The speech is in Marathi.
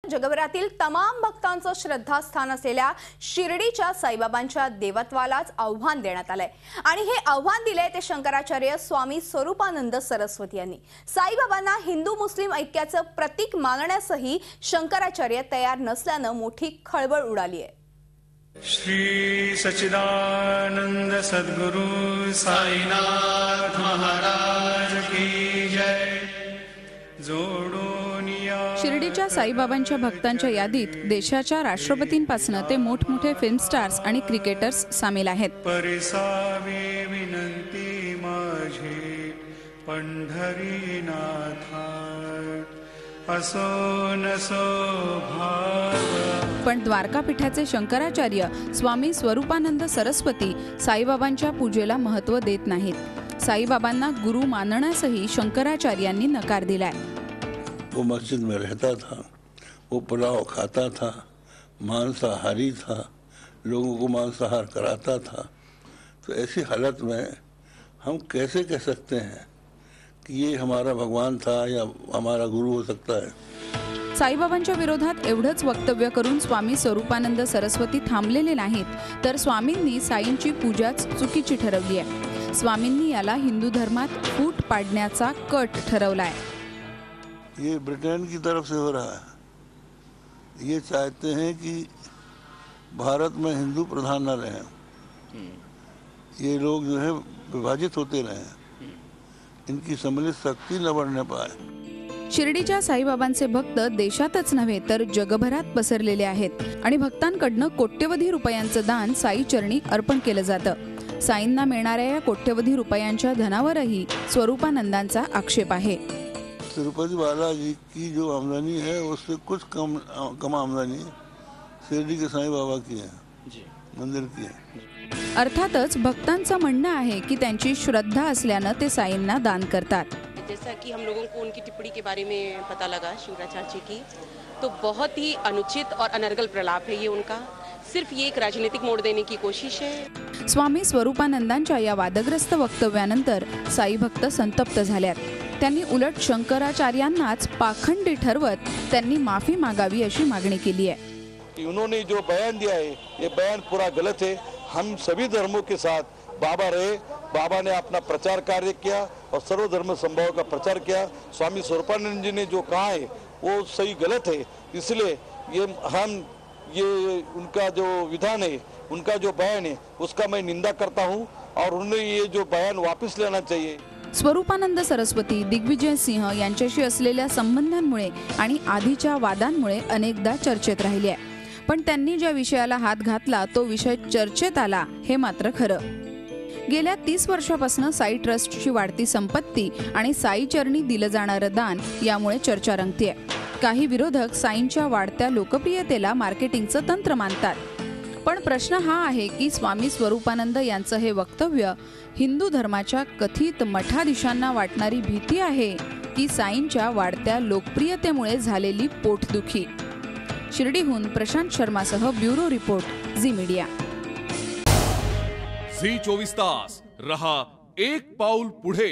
जगभरातील तमाम भक्तांचं श्रद्धास्थान असलेल्या शिर्डीच्या साईबाबांच्या देवत्वालाच आव्हान देण्यात आलंय आणि हे आव्हान दिलंय ते शंकराचार्य स्वामी स्वरूपानंद सरस्वती यांनी। साईबाबांना हिंदू मुस्लिम ऐक्याचं प्रतीक मानण्यासही शंकराचार्य तयार नसल्यानं मोठी खळबळ उडाली आहे। श्री सच्चिदानंद सद्गुरु साईनाथ महाराज की जय। शिर्डीच्या साईबाबांच्या भक्तांच्या यादीत देशाच्या राष्ट्रपतींपासून ते मोठमोठे फिल्म स्टार्स आणि क्रिकेटर्स सामील आहेत। परिसावे विनंती माझी पंढरीनाथा असो नसो भाव। पण द्वारकापीठाचे शंकराचार्य स्वामी स्वरूपानंद सरस्वती साईबाबांच्या पूजेला महत्त्व देत नाहीत। साईबाबांना गुरु मानण्यासही शंकराचार्यांनी नकार दिलाय। वो मस्जिद में रहता था, वो पुलाव खाता था, मांसाहारी था, लोगों को मांसाहार कराता था। तो ऐसी हालत में हम कैसे कह सकते हैं कि ये हमारा भगवान था या हमारा गुरु हो सकता है। साईबाबांच्या विरोधात एवढंच वक्तव्य करून स्वामी स्वरूपानंद सरस्वती थांबलेले नाहीत, तर स्वामींनी साईंची पूजाच चुकीची ठरवली आहे। स्वामींनी याला हिंदू धर्मात फूट पाडण्याचा कट ठरवलाय। ये ब्रिटेन की तरफ से हो रहा है। ये चाहते हैं कि भारत में हिंदू प्रधान न रहे, ये लोग जो है विभाजित होते रहे, इनकी सम्मिलित शक्ति न बढ़ने पाए। शिर्डीच्या साईबाबांचे भक्त देशातच नव्हे तर जगभरात पसरलेले आहेत आणि भक्तांकडनं कोट्यवधी रुपयांचं दान साई चरणी अर्पण केलं जातं। साईंना मिळणाऱ्या या कोट्यवधी रुपयांच्या धनावरही स्वरूपानंदांचा आक्षेप आहे। तिरुपति बालाजी की जो आमदनी है उससे कुछ कम आमदनी शिर्डी के साईं बाबा की है, मंदिर की है। अर्थातच भक्तांचं म्हणणं आहे की त्यांची श्रद्धा असल्यानं ते साईंना दान करतात। जैसा कि हम लोगों को उनकी टिप्पणी के बारे में पता लगा शंकराचार्य जी की, तो बहुत ही अनुचित और अनर्गल प्रलाप है ये उनका। सिर्फ ये एक राजनीतिक मोड़ देने की कोशिश है। स्वामी स्वरूपानंदांच्या या वादग्रस्त वक्तव्यानंतर साई भक्त संतप्त झाल्यात। त्यांनी उलट शंकराचार्यांनाच पाखंडी ठरवत त्यांनी माफी मागावी अशी मागणी केली आहे। उन्होंने जो बयान दिया है ये बयान पूरा गलत है। हम सभी धर्मों के साथ बाबा रहे, बाबा ने अपना प्रचार कार्य किया और सर्वधर्म संभाव का प्रचार किया। स्वामी स्वरूपानंद जी ने जो कहा है वो सही गलत है, इसलिए ये उनका जो विधान है, उनका जो बयान है उसका मैं निंदा करता हूँ और उन्हें ये जो बयान वापस लेना चाहिए। स्वरूपानंद सरस्वती दिग्विजय सिंह यांच्याशी असलेल्या संबंधांमुळे आणि आधीच्या वादांमुळे अनेकदा चर्चेत राहिले, पण त्यांनी ज्या विषयाला हात घातला तो विषय चर्चेत आला हे मात्र खरं। गेल्या 30 वर्षापासून साई ट्रस्टची वाढती संपत्ती आणि साई चरणी दिलं जाणारं दान यामुळे चर्चा रंगतेय। काही विरोधक साईंच्या वाढत्या लोकप्रियतेला मार्केटिंगचं तंत्र मानतात, पण प्रश्न हा आहे की स्वामी स्वरूपानंद यांचं हे वक्तव्य हिंदू धर्माच्या कथित मठाधीशांना वाटणारी भीती आहे की साईंच्या वाढत्या लोकप्रियतेमुळे झालेली पोटदुखी। शिर्डीहून प्रशांत शर्मासह ब्युरो रिपोर्ट झी मीडिया। झी 24 तास रहा एक पाऊल पुढे।